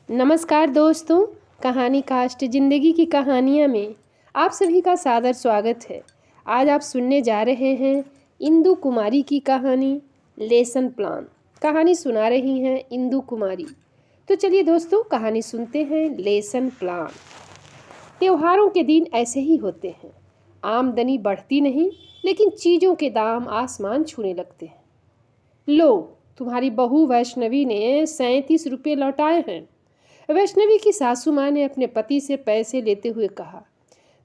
नमस्कार दोस्तों। कहानी कास्ट ज़िंदगी की कहानियाँ में आप सभी का सादर स्वागत है। आज आप सुनने जा रहे हैं इंदु कुमारी की कहानी लेसन प्लान। कहानी सुना रही हैं इंदु कुमारी। तो चलिए दोस्तों, कहानी सुनते हैं लेसन प्लान। त्योहारों के दिन ऐसे ही होते हैं। आमदनी बढ़ती नहीं, लेकिन चीज़ों के दाम आसमान छूने लगते हैं। लो, तुम्हारी बहू वैष्णवी ने 37 रुपये लौटाए हैं। वैष्णवी की सासू माँ ने अपने पति से पैसे लेते हुए कहा।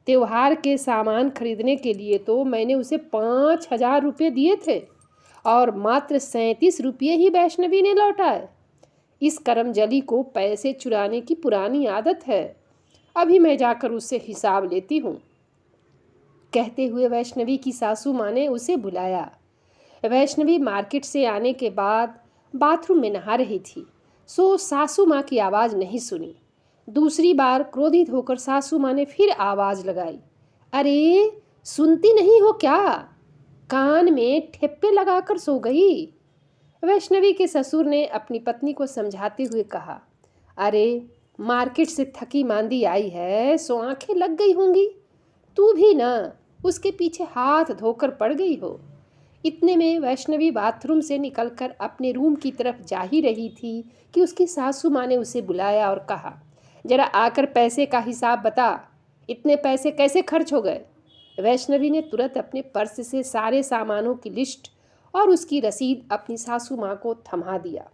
त्योहार के सामान खरीदने के लिए तो मैंने उसे 5,000 रुपये दिए थे और मात्र 37 रुपये ही वैष्णवी ने लौटाए। इस करमजली को पैसे चुराने की पुरानी आदत है। अभी मैं जाकर उससे हिसाब लेती हूँ। कहते हुए वैष्णवी की सासू माँ ने उसे बुलाया। वैष्णवी मार्केट से आने के बाद बाथरूम में नहा रही थी, सो सासू माँ की आवाज़ नहीं सुनी। दूसरी बार क्रोधित होकर सासू माँ ने फिर आवाज़ लगाई। अरे, सुनती नहीं हो क्या? कान में ठेप्पे लगाकर सो गई। वैष्णवी के ससुर ने अपनी पत्नी को समझाते हुए कहा। अरे, मार्केट से थकी मांदी आई है, सो आंखें लग गई होंगी। तू भी ना उसके पीछे हाथ धोकर पड़ गई हो। इतने में वैष्णवी बाथरूम से निकलकर अपने रूम की तरफ जा ही रही थी कि उसकी सासू माँ ने उसे बुलाया और कहा, जरा आकर पैसे का हिसाब बता। इतने पैसे कैसे खर्च हो गए? वैष्णवी ने तुरंत अपने पर्स से सारे सामानों की लिस्ट और उसकी रसीद अपनी सासू माँ को थमा दिया।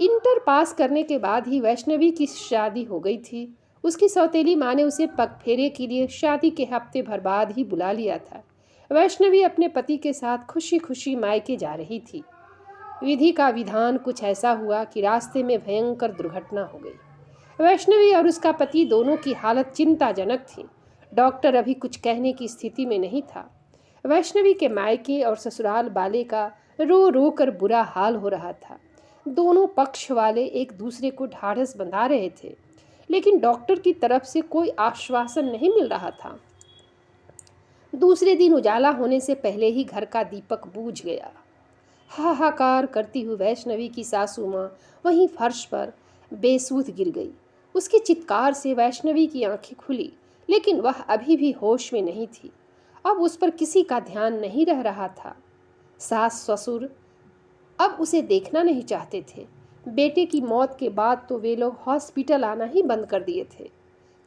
इंटर पास करने के बाद ही वैष्णवी की शादी हो गई थी। उसकी सौतेली माँ ने उसे पगफेरे के लिए शादी के हफ्ते भर बाद ही बुला लिया था। वैष्णवी अपने पति के साथ खुशी खुशी मायके जा रही थी। विधि का विधान कुछ ऐसा हुआ कि रास्ते में भयंकर दुर्घटना हो गई। वैष्णवी और उसका पति दोनों की हालत चिंताजनक थी। डॉक्टर अभी कुछ कहने की स्थिति में नहीं था। वैष्णवी के मायके और ससुराल वाले का रो रो कर बुरा हाल हो रहा था। दोनों पक्ष वाले एक दूसरे को ढाढ़स बंधा रहे थे, लेकिन डॉक्टर की तरफ से कोई आश्वासन नहीं मिल रहा था। दूसरे दिन उजाला होने से पहले ही घर का दीपक बुझ गया। हाहाकार करती हुई वैष्णवी की सासू माँ वहीं फर्श पर बेसुध गिर गई। उसकी चित्कार से वैष्णवी की आंखें खुली, लेकिन वह अभी भी होश में नहीं थी। अब उस पर किसी का ध्यान नहीं रह रहा था। सास ससुर अब उसे देखना नहीं चाहते थे। बेटे की मौत के बाद तो वे लोग हॉस्पिटल आना ही बंद कर दिए थे।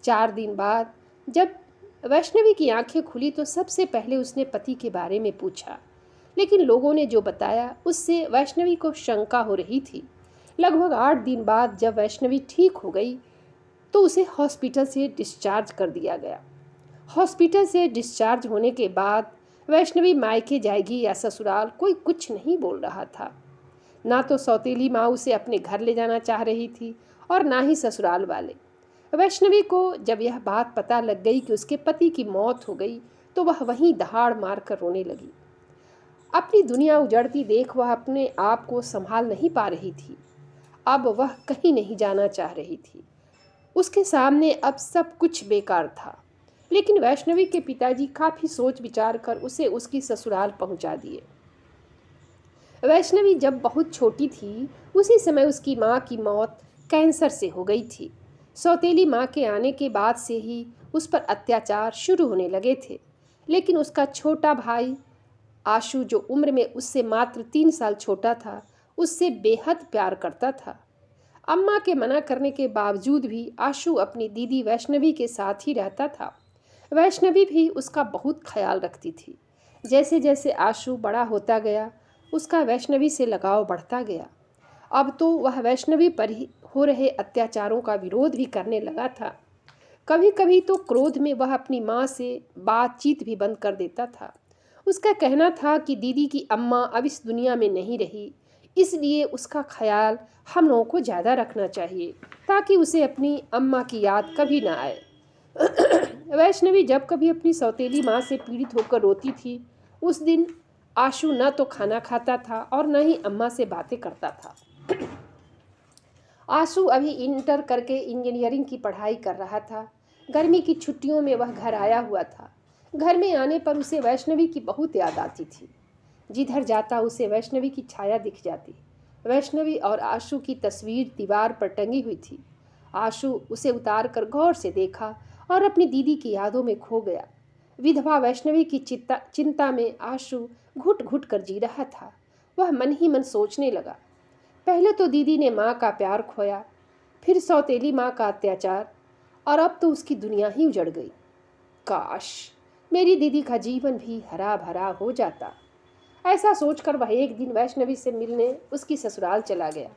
4 दिन बाद जब वैष्णवी की आंखें खुली तो सबसे पहले उसने पति के बारे में पूछा, लेकिन लोगों ने जो बताया उससे वैष्णवी को शंका हो रही थी। लगभग 8 दिन बाद जब वैष्णवी ठीक हो गई तो उसे हॉस्पिटल से डिस्चार्ज कर दिया गया। हॉस्पिटल से डिस्चार्ज होने के बाद वैष्णवी मायके जाएगी या ससुराल, कोई कुछ नहीं बोल रहा था। ना तो सौतेली माँ उसे अपने घर ले जाना चाह रही थी और ना ही ससुराल वाले। वैष्णवी को जब यह बात पता लग गई कि उसके पति की मौत हो गई तो वह वहीं दहाड़ मारकर रोने लगी। अपनी दुनिया उजड़ती देख वह अपने आप को संभाल नहीं पा रही थी। अब वह कहीं नहीं जाना चाह रही थी। उसके सामने अब सब कुछ बेकार था। लेकिन वैष्णवी के पिताजी काफ़ी सोच विचार कर उसे उसकी ससुराल पहुंचा दिए। वैष्णवी जब बहुत छोटी थी उसी समय उसकी माँ की मौत कैंसर से हो गई थी। सौतेली माँ के आने के बाद से ही उस पर अत्याचार शुरू होने लगे थे। लेकिन उसका छोटा भाई आशु, जो उम्र में उससे मात्र 3 साल छोटा था, उससे बेहद प्यार करता था। अम्मा के मना करने के बावजूद भी आशु अपनी दीदी वैष्णवी के साथ ही रहता था। वैष्णवी भी उसका बहुत ख्याल रखती थी। जैसे जैसे आशु बड़ा होता गया उसका वैष्णवी से लगाव बढ़ता गया। अब तो वह वैष्णवी पर ही हो रहे अत्याचारों का विरोध भी करने लगा था। कभी कभी तो क्रोध में वह अपनी माँ से बातचीत भी बंद कर देता था। उसका कहना था कि दीदी की अम्मा अब इस दुनिया में नहीं रही, इसलिए उसका ख्याल हम लोगों को ज़्यादा रखना चाहिए ताकि उसे अपनी अम्मा की याद कभी ना आए। वैष्णवी जब कभी अपनी सौतेली माँ से पीड़ित होकर रोती थी, उस दिन आशु न तो खाना खाता था और न ही अम्मा से बातें करता था। आशु अभी इंटर करके इंजीनियरिंग की पढ़ाई कर रहा था। गर्मी की छुट्टियों में वह घर आया हुआ था। घर में आने पर उसे वैष्णवी की बहुत याद आती थी। जिधर जाता उसे वैष्णवी की छाया दिख जाती। वैष्णवी और आशु की तस्वीर दीवार पर टंगी हुई थी। आशु उसे उतार कर गौर से देखा और अपनी दीदी की यादों में खो गया। विधवा वैष्णवी की चिंता में आशु घुट घुट कर जी रहा था। वह मन ही मन सोचने लगा, पहले तो दीदी ने माँ का प्यार खोया, फिर सौतेली माँ का अत्याचार, और अब तो उसकी दुनिया ही उजड़ गई। काश मेरी दीदी का जीवन भी हरा भरा हो जाता। ऐसा सोचकर वह एक दिन वैष्णवी से मिलने उसकी ससुराल चला गया।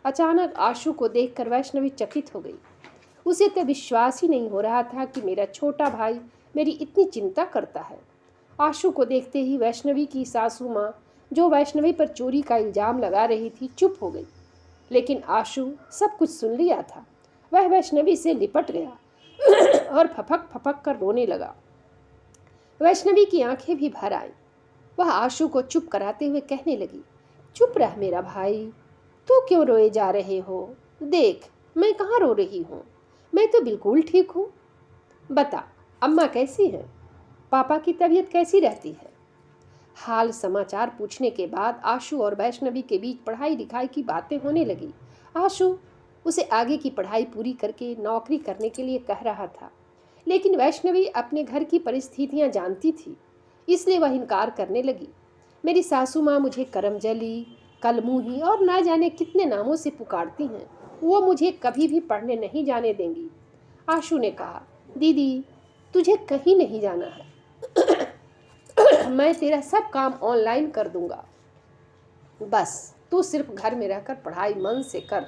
अचानक आशु को देखकर वैष्णवी चकित हो गई। उसे तो विश्वास ही नहीं हो रहा था कि मेरा छोटा भाई मेरी इतनी चिंता करता है। आशु को देखते ही वैष्णवी की सासू माँ, जो वैष्णवी पर चोरी का इल्जाम लगा रही थी, चुप हो गई। लेकिन आशु सब कुछ सुन लिया था। वह वैष्णवी से लिपट गया और फपक फपक कर रोने लगा। वैष्णवी की आंखें भी भर आईं। वह आशु को चुप कराते हुए कहने लगी, चुप रह मेरा भाई, तू क्यों रोए जा रहे हो? देख, मैं कहाँ रो रही हूँ, मैं तो बिल्कुल ठीक हूँ। बता, अम्मा कैसी हैं? पापा की तबीयत कैसी रहती है? हाल समाचार पूछने के बाद आशु और वैष्णवी के बीच पढ़ाई लिखाई की बातें होने लगी। आशु उसे आगे की पढ़ाई पूरी करके नौकरी करने के लिए कह रहा था, लेकिन वैष्णवी अपने घर की परिस्थितियां जानती थी, इसलिए वह इनकार करने लगी। मेरी सासू माँ मुझे करमजली, कलमुही और ना जाने कितने नामों से पुकारती हैं। वो मुझे कभी भी पढ़ने नहीं जाने देंगी। आशु ने कहा, दीदी तुझे कहीं नहीं जाना है। मैं तेरा सब काम ऑनलाइन कर दूंगा, बस तू सिर्फ घर में रहकर पढ़ाई मन से कर।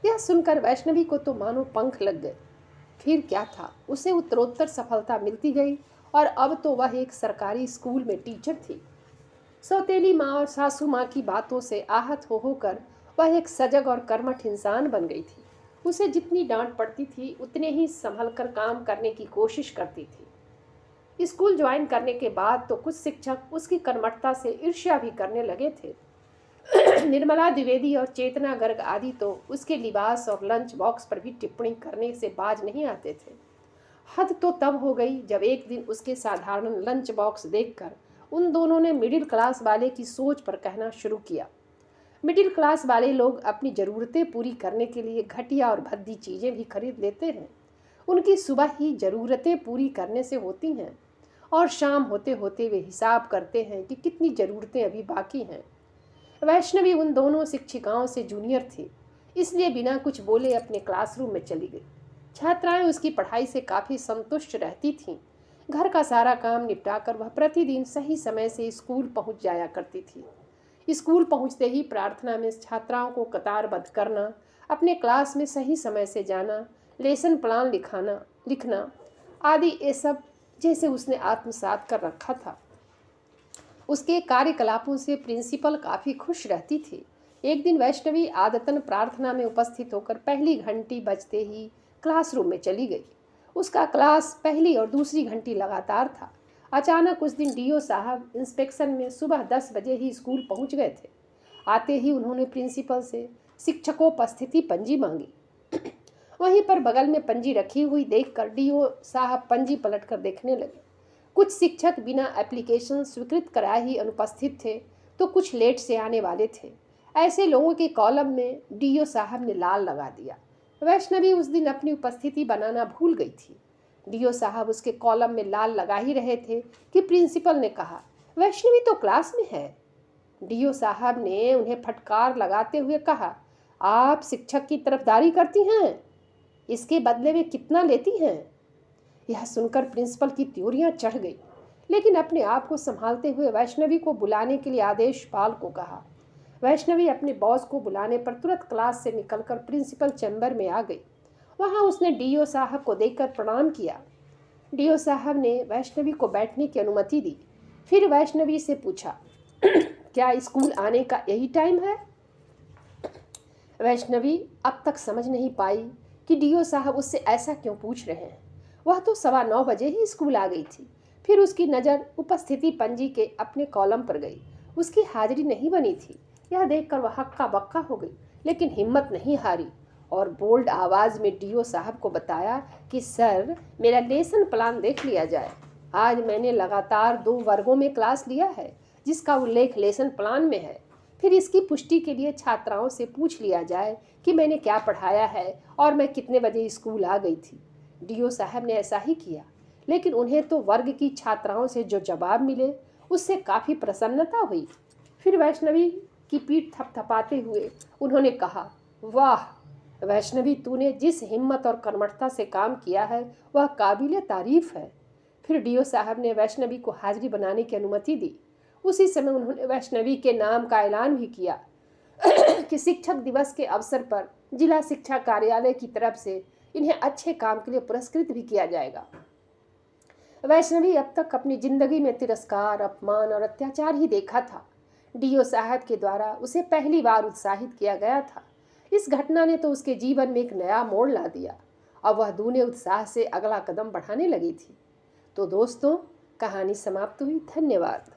यह सुनकर वैष्णवी को तो मानो पंख लग गए। फिर क्या था, उसे उत्तरोत्तर सफलता मिलती गई और अब तो वह एक सरकारी स्कूल में टीचर थी। सौतेली माँ और सासू माँ की बातों से आहत हो होकर वह एक सजग और कर्मठ इंसान बन गई थी। उसे जितनी डांट पड़ती थी उतने ही संभल कर काम करने की कोशिश करती थी। स्कूल ज्वाइन करने के बाद तो कुछ शिक्षक उसकी कर्मठता से ईर्ष्या भी करने लगे थे। निर्मला द्विवेदी और चेतना गर्ग आदि तो उसके लिबास और लंच बॉक्स पर भी टिप्पणी करने से बाज नहीं आते थे। हद तो तब हो गई जब एक दिन उसके साधारण लंच बॉक्स देखकर उन दोनों ने मिडिल क्लास वाले की सोच पर कहना शुरू किया। मिडिल क्लास वाले लोग अपनी ज़रूरतें पूरी करने के लिए घटिया और भद्दी चीज़ें भी खरीद लेते हैं। उनकी सुबह ही ज़रूरतें पूरी करने से होती हैं और शाम होते होते वे हिसाब करते हैं कि कितनी ज़रूरतें अभी बाकी हैं। वैष्णवी उन दोनों शिक्षिकाओं से जूनियर थी, इसलिए बिना कुछ बोले अपने क्लासरूम में चली गई। छात्राएं उसकी पढ़ाई से काफ़ी संतुष्ट रहती थीं। घर का सारा काम निपटाकर वह प्रतिदिन सही समय से स्कूल पहुंच जाया करती थी। स्कूल पहुंचते ही प्रार्थना में छात्राओं को कतारबद्ध करना, अपने क्लास में सही समय से जाना, लेसन प्लान लिखना आदि ये सब जैसे उसने आत्मसात कर रखा था। उसके कार्यकलापों से प्रिंसिपल काफ़ी खुश रहती थी। एक दिन वैष्णवी आदतन प्रार्थना में उपस्थित होकर पहली घंटी बजते ही क्लासरूम में चली गई। उसका क्लास पहली और दूसरी घंटी लगातार था। अचानक उस दिन डीओ साहब इंस्पेक्शन में सुबह 10 बजे ही स्कूल पहुंच गए थे। आते ही उन्होंने प्रिंसिपल से शिक्षकोपस्थिति पंजी मांगी। वहीं पर बगल में पंजी रखी हुई देखकर डीओ साहब पंजी पलटकर देखने लगे। कुछ शिक्षक बिना एप्लीकेशन स्वीकृत कराए ही अनुपस्थित थे, तो कुछ लेट से आने वाले थे। ऐसे लोगों के कॉलम में डीओ साहब ने लाल लगा दिया। वैष्णवी उस दिन अपनी उपस्थिति बनाना भूल गई थी। डीओ साहब उसके कॉलम में लाल लगा ही रहे थे कि प्रिंसिपल ने कहा, वैष्णवी तो क्लास में है। डीओ साहब ने उन्हें फटकार लगाते हुए कहा, आप शिक्षक की तरफदारी करती हैं, इसके बदले में कितना लेती हैं? यह सुनकर प्रिंसिपल की त्योरियां चढ़ गई, लेकिन अपने आप को संभालते हुए वैष्णवी को बुलाने के लिए आदेशपाल को कहा। वैष्णवी अपने बॉस को बुलाने पर तुरंत क्लास से निकलकर प्रिंसिपल चैम्बर में आ गई। वहां उसने डीओ साहब को देखकर प्रणाम किया। डीओ साहब ने वैष्णवी को बैठने की अनुमति दी। फिर वैष्णवी से पूछा, क्या स्कूल आने का यही टाइम है? वैष्णवी अब तक समझ नहीं पाई कि डीओ साहब उससे ऐसा क्यों पूछ रहे हैं। वह तो 9:15 बजे ही स्कूल आ गई थी। फिर उसकी नज़र उपस्थिति पंजी के अपने कॉलम पर गई। उसकी हाजिरी नहीं बनी थी। यह देखकर वह हक्का बक्का हो गई, लेकिन हिम्मत नहीं हारी और बोल्ड आवाज़ में डीओ साहब को बताया कि सर, मेरा लेसन प्लान देख लिया जाए। आज मैंने लगातार 2 वर्गों में क्लास लिया है, जिसका उल्लेख लेसन प्लान में है। फिर इसकी पुष्टि के लिए छात्राओं से पूछ लिया जाए कि मैंने क्या पढ़ाया है और मैं कितने बजे स्कूल आ गई थी। डीओ साहब ने ऐसा ही किया, लेकिन उन्हें तो वर्ग की छात्राओं से जो जवाब मिले उससे काफ़ी प्रसन्नता हुई। फिर वैष्णवी की पीठ थपथपाते हुए उन्होंने कहा, वाह वैष्णवी, तूने जिस हिम्मत और कर्मठता से काम किया है वह काबिले तारीफ है। फिर डीओ साहब ने वैष्णवी को हाजिरी बनाने की अनुमति दी। उसी समय उन्होंने वैष्णवी के नाम का ऐलान भी किया कि शिक्षक दिवस के अवसर पर जिला शिक्षा कार्यालय की तरफ से इन्हें अच्छे काम के लिए पुरस्कृत भी किया जाएगा। वैष्णवी अब तक अपनी जिंदगी में तिरस्कार, अपमान और अत्याचार ही देखा था। डीओ साहब के द्वारा उसे पहली बार उत्साहित किया गया था। इस घटना ने तो उसके जीवन में एक नया मोड़ ला दिया। अब वह दूने उत्साह से अगला कदम बढ़ाने लगी थी। तो दोस्तों, कहानी समाप्त हुई। धन्यवाद।